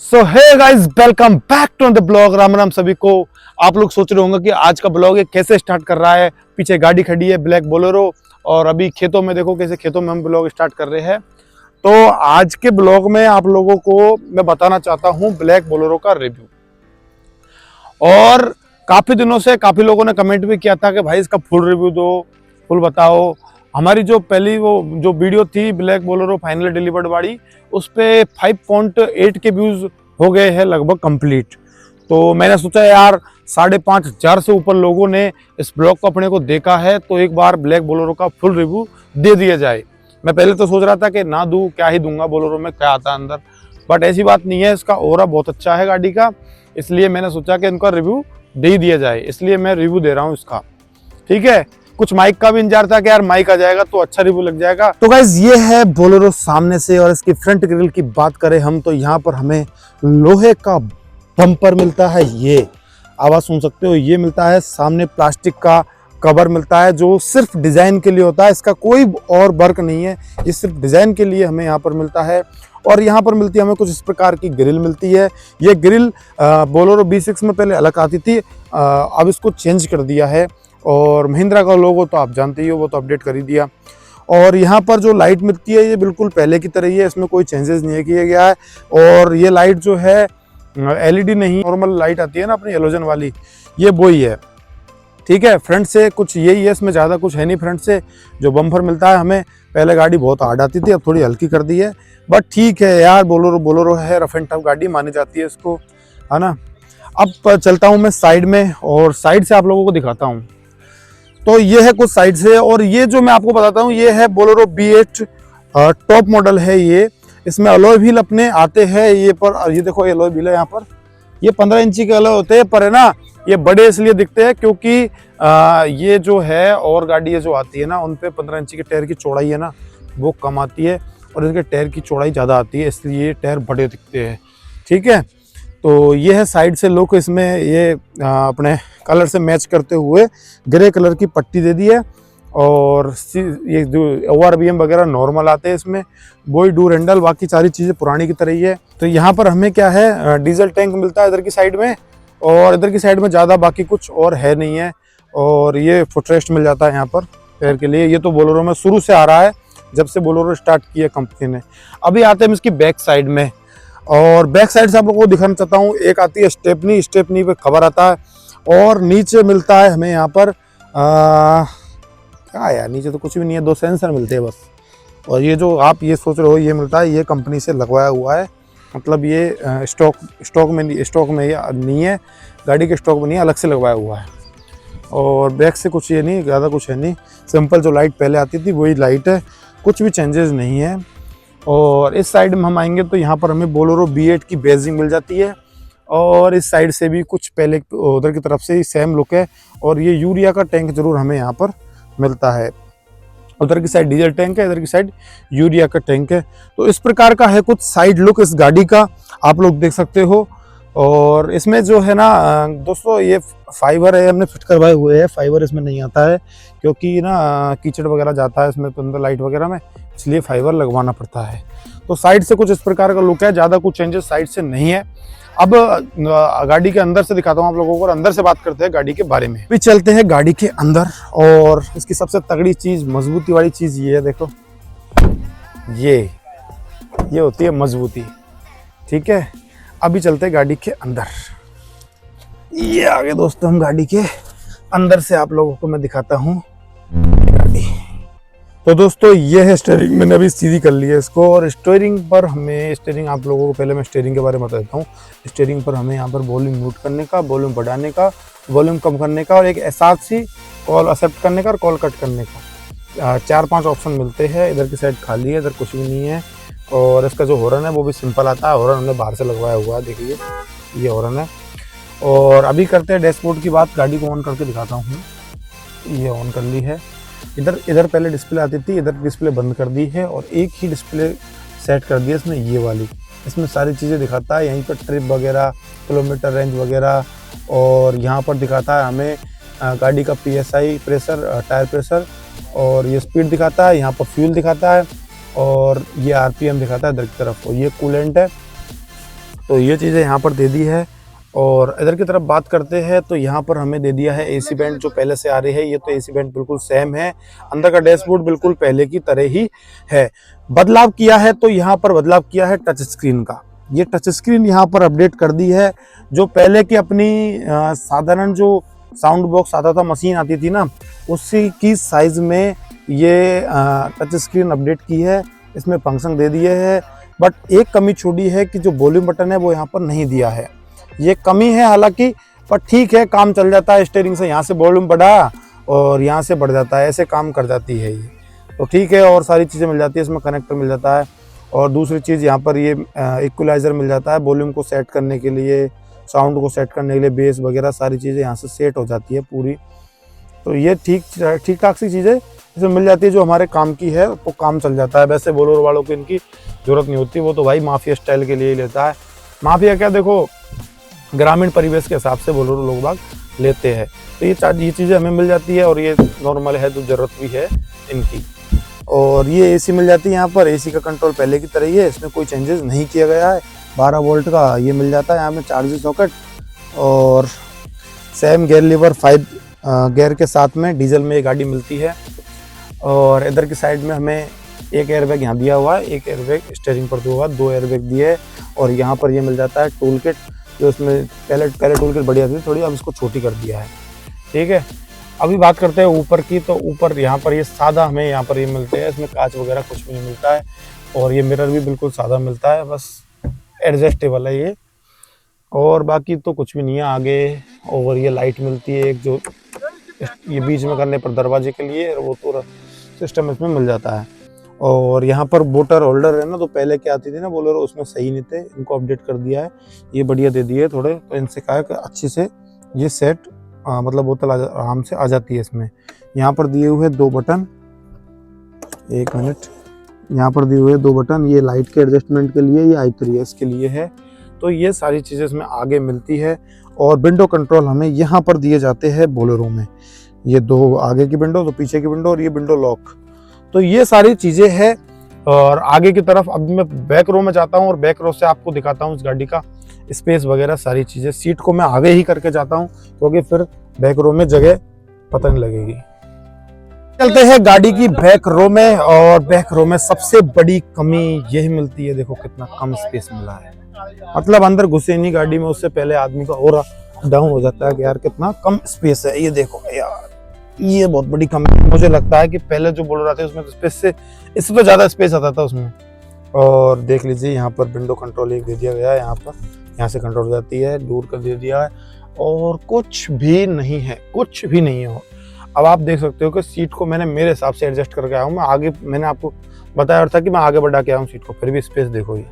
So hey guys, welcome back to the blog. Ram Ram सभी को। आप लोग सोच रहे होंगे कि आज का ब्लॉग ये कैसे स्टार्ट कर रहा है। पीछे गाड़ी खड़ी है ब्लैक बोलेरो, और अभी खेतों में देखो कैसे खेतों में हम ब्लॉग स्टार्ट कर रहे हैं। तो आज के ब्लॉग में आप लोगों को मैं बताना चाहता हूँ ब्लैक बोलेरो का रिव्यू। और काफी दिनों से काफी लोगों ने कमेंट भी किया था कि भाई इसका फुल रिव्यू दो, फुल बताओ। हमारी जो पहली वो जो वीडियो थी ब्लैक बोलेरो फाइनली डिलीवर्ड वाली, उस पे 5.8 के व्यूज हो गए हैं लगभग कंप्लीट। तो मैंने सोचा यार 5,500 से ऊपर लोगों ने इस ब्लॉग को अपने को देखा है, तो एक बार ब्लैक बोलेरो का फुल रिव्यू दे दिया जाए। मैं पहले तो सोच रहा था कि ना दूं, क्या ही दूंगा, बोलेरो में क्या आता है अंदर। बट ऐसी बात नहीं है, इसका ओरा बहुत अच्छा है गाड़ी का, इसलिए मैंने सोचा कि इनका रिव्यू दे ही दिया जाए, इसलिए मैं रिव्यू दे रहा हूँ इसका। ठीक है, कुछ माइक का भी इंतजार था कि यार माइक आ जाएगा तो अच्छा रिव्यू लग जाएगा। तो गाइज ये है बोलेरो सामने से, और इसकी फ्रंट ग्रिल की बात करें हम तो यहाँ पर हमें लोहे का बम्पर मिलता है। ये आवाज सुन सकते हो, ये मिलता है। सामने प्लास्टिक का कवर मिलता है जो सिर्फ डिजाइन के लिए होता है, इसका कोई और वर्क नहीं है, ये सिर्फ डिजाइन के लिए हमें यहाँ पर मिलता है। और यहाँ पर मिलती है हमें कुछ इस प्रकार की ग्रिल मिलती है। ये ग्रिल बोलेरो B6 में पहले अलग आती थी, अब इसको चेंज कर दिया है। और महिंद्रा का लोगो तो आप जानते ही हो, वो तो अपडेट कर ही दिया। और यहाँ पर जो लाइट मिलती है ये बिल्कुल पहले की तरह ही है, इसमें कोई चेंजेस नहीं किया गया है। और ये लाइट जो है LED नहीं, नॉर्मल लाइट आती है ना अपनी हेलोजन वाली, ये वही है। ठीक है, फ्रंट से कुछ यही है, इसमें ज़्यादा कुछ है नहीं। फ्रंट से जो बम्पर मिलता है हमें, पहले गाड़ी बहुत हार्ड आती थी, अब थोड़ी हल्की कर दी है। बट ठीक है यार, बोलेरो बोलेरो है, रफ एंड टफ गाड़ी मानी जाती है इसको, है ना। अब चलता हूँ मैं साइड में, और साइड से आप लोगों को दिखाता हूँ। तो ये है कुछ साइड से, और ये जो मैं आपको बताता हूँ ये है बोलेरो B8 टॉप मॉडल है ये। इसमें अलॉय व्हील अपने आते हैं ये पर, ये देखो अलॉय व्हील है यहाँ पर। ये 15 इंची के अलॉय होते हैं, पर है ना ये बड़े इसलिए दिखते हैं क्योंकि ये जो है और गाड़ी जो आती है ना उन पे 15 इंची के टायर की चौड़ाई है ना वो कम आती है, और इनके टायर की चौड़ाई ज़्यादा आती है, इसलिए ये टायर बड़े दिखते हैं। ठीक है, तो ये है साइड से लुक। इसमें ये अपने कलर से मैच करते हुए ग्रे कलर की पट्टी दे दी है, और ये जो ORBM वगैरह नॉर्मल आते हैं इसमें, वही डोर हैंडल, बाकी सारी चीज़ें पुरानी की तरह ही है। तो यहाँ पर हमें क्या है, डीजल टैंक मिलता है इधर की साइड में, और इधर की साइड में ज़्यादा बाकी कुछ और है नहीं है। और ये फुटरेस्ट मिल जाता है यहाँ पर पैर के लिए। ये तो बोलेरो में शुरू से आ रहा है, जब से बोलेरो स्टार्ट किया कंपनी ने। अभी आते हैं इसकी बैक साइड में, और बैक साइड से आप लोगों को दिखाना चाहता हूँ। एक आती है स्टेपनी, स्टेपनी पे खबर आता है, और नीचे मिलता है हमें यहाँ पर क्या यार, नीचे तो कुछ भी नहीं है, 2 सेंसर मिलते हैं बस। और ये जो आप ये सोच रहे हो ये मिलता है, ये कंपनी से लगवाया हुआ है, मतलब ये स्टॉक में ये नहीं है, गाड़ी के स्टॉक में नहीं है, अलग से लगवाया हुआ है। और बैक से कुछ ये नहीं, ज़्यादा कुछ है नहीं, सिंपल जो लाइट पहले आती थी वही लाइट है, कुछ भी चेंजेस नहीं है। और इस साइड में हम आएंगे तो यहाँ पर हमें बोलेरो B8 की बेजिंग मिल जाती है, और इस साइड से भी कुछ पहले उधर की तरफ से ही सेम लुक है। और ये यूरिया का टैंक जरूर हमें यहाँ पर मिलता है, उधर की साइड डीजल टैंक है, इधर की साइड यूरिया का टैंक है। तो इस प्रकार का है कुछ साइड लुक इस गाड़ी का, आप लोग देख सकते हो। और इसमें जो है ना दोस्तों, ये फाइबर है, हमने फिट करवाए हुए हैं। फाइबर इसमें नहीं आता है क्योंकि ना कीचड़ वगैरह जाता है इसमें तो अंदर लाइट वगैरह में, इसलिए फाइबर लगवाना पड़ता है। तो साइड से कुछ इस प्रकार का लुक है, ज़्यादा कुछ चेंजेस साइड से नहीं है। अब गाड़ी के अंदर से दिखाता हूँ आप लोगों को, और अंदर से बात करते हैं गाड़ी के बारे में। फिर चलते हैं गाड़ी के अंदर, और इसकी सबसे तगड़ी चीज़, मजबूती वाली चीज़ ये है, देखो ये होती है मजबूती। ठीक है, अभी चलते हैं गाड़ी के अंदर। ये आगे दोस्तों हम गाड़ी के अंदर से आप लोगों को मैं दिखाता हूँ गाड़ी। तो दोस्तों ये है स्टीयरिंग, मैंने अभी सीधी कर लिया इसको। और स्टीयरिंग पर हमें, स्टीयरिंग आप लोगों को पहले मैं स्टीयरिंग के बारे में बता देता हूँ। स्टीयरिंग पर हमें यहाँ पर वॉल्यूम म्यूट करने का, वॉल्यूम बढ़ाने का, वॉल्यूम कम करने का, और एक SRC कॉल एक्सेप्ट करने का और कॉल कट करने का 4-5 ऑप्शन मिलते हैं। इधर की साइड खाली है, इधर कुछ भी नहीं है। और इसका जो हॉर्न है वो भी सिंपल आता है, हॉर्न हमने बाहर से लगवाया हुआ है, देखिए ये हॉर्न है। और अभी करते हैं डैशबोर्ड की बात, गाड़ी को ऑन करके दिखाता हूँ। ये ऑन कर ली है। इधर पहले डिस्प्ले आती थी, इधर डिस्प्ले बंद कर दी है, और एक ही डिस्प्ले सेट कर दी है इसमें, ये वाली। इसमें सारी चीज़ें दिखाता है, यहीं पर ट्रिप वगैरह, किलोमीटर रेंज वगैरह, और यहाँ पर दिखाता है हमें गाड़ी का PSI प्रेशर, टायर प्रेशर, और ये स्पीड दिखाता है। यहाँ पर फ्यूल दिखाता है, और ये RPM दिखाता है इधर की तरफ, और ये कूलेंट है। तो ये चीज़ें यहाँ पर दे दी है। और इधर की तरफ बात करते हैं तो यहाँ पर हमें दे दिया है एसी बैंड जो पहले से आ रही है। ये तो एसी बैंड बिल्कुल सेम है। अंदर का डैशबोर्ड बिल्कुल पहले की तरह ही है। बदलाव किया है तो यहाँ पर बदलाव किया है टच स्क्रीन का। ये टच स्क्रीन यहाँ पर अपडेट कर दी है। जो पहले की अपनी साधारण जो साउंड बॉक्स आता था, मशीन आती थी ना, उसी की साइज में ये टच स्क्रीन अपडेट की है। इसमें फंक्शन दे दिए है। बट एक कमी छोड़ी है कि जो वॉल्यूम बटन है वो यहाँ पर नहीं दिया है। ये कमी है हालांकि, पर ठीक है, काम चल जाता है। स्टीयरिंग से यहाँ से वॉल्यूम बढ़ा और यहाँ से बढ़ जाता है, ऐसे काम कर जाती है ये, तो ठीक है। और सारी चीज़ें मिल जाती है इसमें, कनेक्टर मिल जाता है। और दूसरी चीज़ यहाँ पर ये इक्वलाइज़र मिल जाता है वॉल्यूम को सेट करने के लिए, साउंड को सेट करने के लिए, बेस वगैरह सारी चीज़ें यहाँ से सेट हो जाती है पूरी। तो ये ठीक ठाक सी चीज़ें इसमें मिल जाती है जो हमारे काम की है, तो काम चल जाता है। वैसे बोलेरो वालों को इनकी ज़रूरत नहीं होती, वो तो भाई माफिया स्टाइल के लिए ही लेता है। माफिया क्या, देखो ग्रामीण परिवेश के हिसाब से बोलेरो लोग बाग लेते हैं। तो ये चीज़ें हमें मिल जाती है और ये नॉर्मल है, जो ज़रूरत भी है इनकी। और ये एसी मिल जाती है यहाँ पर। एसी का कंट्रोल पहले की तरह ही है, इसमें कोई चेंजेस नहीं किया गया है। 12 वोल्ट का ये मिल जाता है यहाँ में चार्जिंग सॉकेट। और सेम गेयर लीवर 5 गेयर के साथ में डीजल में ये गाड़ी मिलती है। और इधर की साइड में हमें एक एयरबैग यहाँ दिया हुआ है, एक एयरबैग स्टीयरिंग पर दिया हुआ, 2 एयरबैग दिए है। और यहाँ पर ये मिल जाता है टूल किट, जो इसमें पहले टूल किट बढ़िया थी थोड़ी, अब इसको छोटी कर दिया है, ठीक है। अभी बात करते हैं ऊपर की। तो ऊपर यहाँ पर ये सादा हमें यहाँ पर ये मिलते हैं, इसमें कांच वगैरह कुछ भी नहीं मिलता है। और ये मिरर भी बिल्कुल सादा मिलता है, बस एडजस्टेबल है ये, और बाकी तो कुछ भी नहीं है आगे। और ये लाइट मिलती है एक, जो ये बीच में करने पर दरवाजे के लिए, वो पूरा सिस्टम इसमें मिल जाता है। और यहाँ पर बोटर होल्डर है ना, तो पहले क्या आती थी ना बोलेरो, उसमें सही नहीं थे, इनको अपडेट कर दिया है, ये बढ़िया दे दिए थोड़े। तो इनसे कहा है कि अच्छे से ये सेट मतलब बोतल आराम से आ जाती है इसमें। यहाँ पर दिए हुए 2 बटन, 1 मिनट, यहाँ पर दिए हुए 2 बटन, ये लाइट के एडजस्टमेंट के लिए, ये I3S के लिए है। तो ये सारी चीज़ें इसमें आगे मिलती है। और विंडो कंट्रोल हमें यहाँ पर दिए जाते हैं बोलेरो में, ये 2 आगे की विंडो, तो पीछे की विंडो, और ये विंडो लॉक। तो ये सारी चीज़ें हैं। और आगे की तरफ अब मैं बैक रो में जाता हूँ और बैक रो से आपको दिखाता हूँ इस गाड़ी का स्पेस वगैरह सारी चीज़ें। सीट को मैं आगे ही करके जाता हूँ क्योंकि फिर बैक रो में जगह पता नहीं लगेगी। चलते हैं गाड़ी की बैक रो में। और बैक रो में सबसे बड़ी कमी यही मिलती है, देखो कितना कम स्पेस मिला है। मतलब अंदर घुसे नहीं गाड़ी में, उससे पहले आदमी का और डाउन हो जाता है कि यार कितना कम स्पेस है। ये देखो यार, ये बहुत बड़ी कमी मुझे लगता है कि पहले जो बोल रहा था उसमें तो स्पेस से इससे तो ज़्यादा स्पेस आता था उसमें। और देख लीजिए यहाँ पर विंडो कंट्रोल एक दे दिया गया है, यहाँ से कंट्रोल हो जाती है, दूर कर दे दिया है। और कुछ भी नहीं है, कुछ भी नहीं है। अब आप देख सकते हो कि सीट को मैंने मेरे हिसाब से एडजस्ट करके आया हूँ। मैं आगे, मैंने आपको बताया था कि मैं आगे बढ़ा के आया हूँ सीट को, फिर भी स्पेस देखो, ये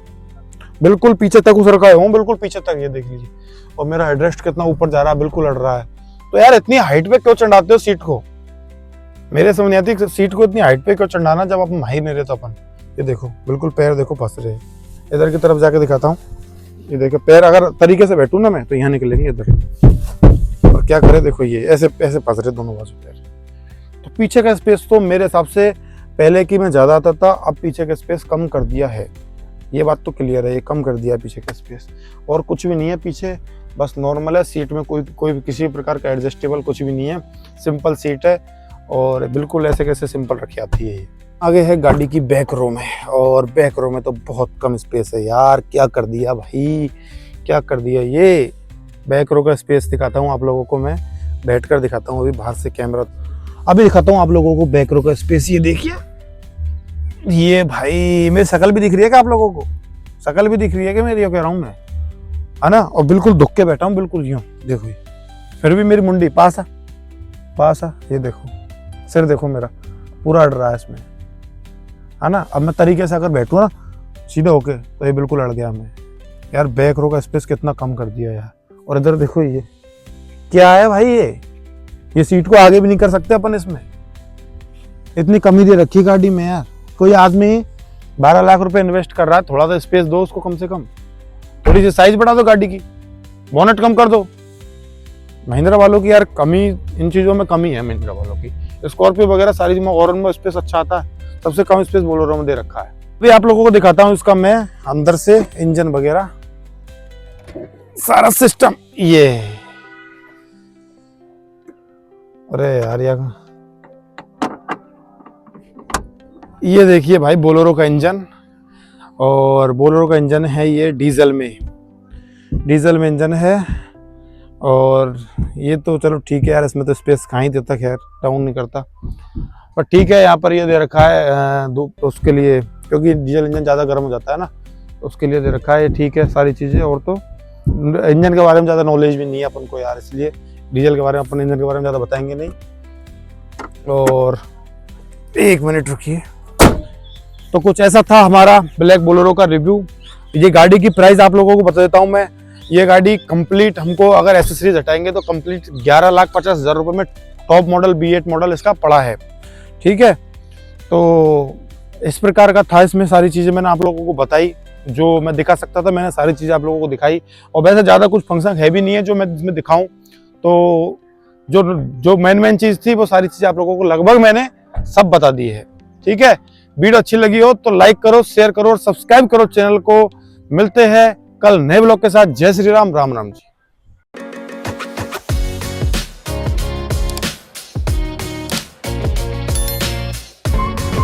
बिल्कुल पीछे तक उतर का हूँ, बिल्कुल पीछे तक, ये देख लीजिए। और मेरा हेडरेस्ट कितना ऊपर जा रहा है, बिल्कुल अड़ रहा है। तो यार इतनी हाइट पे क्यों चढ़ाते हो सीट को? मेरे समझ नहीं आती सीट को इतनी हाइट पे क्यों चढ़ाना जब आप हाई नहीं रहते अपन। ये देखो बिल्कुल पैर देखो फंस रहे हैं। इधर की तरफ जाके दिखाता हूँ, ये देखो पैर अगर तरीके से बैठूं ना मैं तो यहाँ निकलेंगे इधर। और क्या करे, देखो ये ऐसे ऐसे फंस रहे दोनों बाजू पैर। तो पीछे का स्पेस तो मेरे हिसाब से पहले की में ज़्यादा आता था, अब पीछे का स्पेस कम कर दिया है। ये बात तो क्लियर है, ये कम कर दिया है पीछे का स्पेस। और कुछ भी नहीं है पीछे, बस नॉर्मल है। सीट में कोई भी किसी प्रकार का एडजस्टेबल कुछ भी नहीं है, सिंपल सीट है और बिल्कुल ऐसे कैसे सिंपल रखी आती है ये। आगे है गाड़ी की बैक रो में, और बैक रो में तो बहुत कम स्पेस है यार। क्या कर दिया भाई, क्या कर दिया। ये बैक रो का स्पेस दिखाता हूँ आप लोगों को, मैं बैठकर दिखाता हूँ अभी बाहर से कैमरा। अभी दिखाता हूँ आप लोगों को बैक रो का स्पेस। ये देखिए, ये भाई मेरी शकल भी दिख रही है क्या आप लोगों को? शकल भी दिख रही है क्या मेरी, कह रहा हूँ मैं, है ना। और बिल्कुल दुख के बैठा हूँ, बिल्कुल यूँ देखो। ये फिर भी मेरी मुंडी पास आ, ये देखो सिर देखो मेरा पूरा अड़ रहा है इसमें, है ना। अब मैं तरीके से अगर बैठूँ ना सीधे होके तो ये बिल्कुल अड़ गया मैं। यार बैक रो का स्पेस कितना कम कर दिया यार। और इधर देखो ये क्या है भाई, ये सीट को आगे भी नहीं कर सकते अपन इसमें, इतनी कमी दे रखी गाड़ी में यार। कोई आदमी 12 लाख रुपए इन्वेस्ट कर रहा है, थोड़ा सा स्पेस दो उसको, कम से कम थोड़ी सी साइज बढ़ा दो गाड़ी की, बोनट कम कर दो। महिंद्रा वालों की यार कमी, इन चीज़ों में कमी है महिंद्रा वालों की। स्कॉर्पियो वगैरह सारी चीज़ों में और उनमें स्पेस अच्छा आता है, सबसे कम स्पेस बोलेरो में दे रखा है। अभी आप लोगों को दिखाता हूँ इसका मैं अंदर से इंजन वगैरह। सारा सिस्टम ये। अरे यार ये देखिए भाई बोलेरो का इंजन, और बोलेरो का इंजन है ये डीजल में इंजन है। और ये तो चलो ठीक है यार, इसमें तो स्पेस कहाँ ही देता, खैर डाउन नहीं करता, पर ठीक है। यहाँ पर ये दे रखा है उसके लिए, क्योंकि डीजल इंजन ज़्यादा गर्म हो जाता है ना, उसके लिए दे रखा है, ठीक है सारी चीज़ें। और तो इंजन के बारे में ज़्यादा नॉलेज भी नहीं है अपन को यार, इसलिए डीजल के बारे में, अपन इंजन के बारे में ज़्यादा बताएंगे नहीं। और एक मिनट रुकिए। तो कुछ ऐसा था हमारा ब्लैक बोलेरो का रिव्यू। ये गाड़ी की प्राइस आप लोगों को बता देता हूँ मैं। ये गाड़ी कंप्लीट हमको अगर एसेसरीज हटाएंगे तो कंप्लीट 11,50,000 रुपये में टॉप मॉडल B8 मॉडल इसका पड़ा है, ठीक है। तो इस प्रकार का था, इसमें सारी चीज़ें मैंने आप लोगों को बताई, जो मैं दिखा सकता था मैंने सारी चीज़ें आप लोगों को दिखाई। और वैसे ज़्यादा कुछ फंक्शन है भी नहीं है जो मैं इसमें दिखाऊं, तो जो मेन चीज़ थी वो सारी चीज़ें आप लोगों को लगभग मैंने सब बता दी है, ठीक है। वीडियो अच्छी लगी हो तो लाइक करो, शेयर करो और सब्सक्राइब करो चैनल को। मिलते हैं कल नए ब्लॉग के साथ। जय श्री राम, राम राम जी।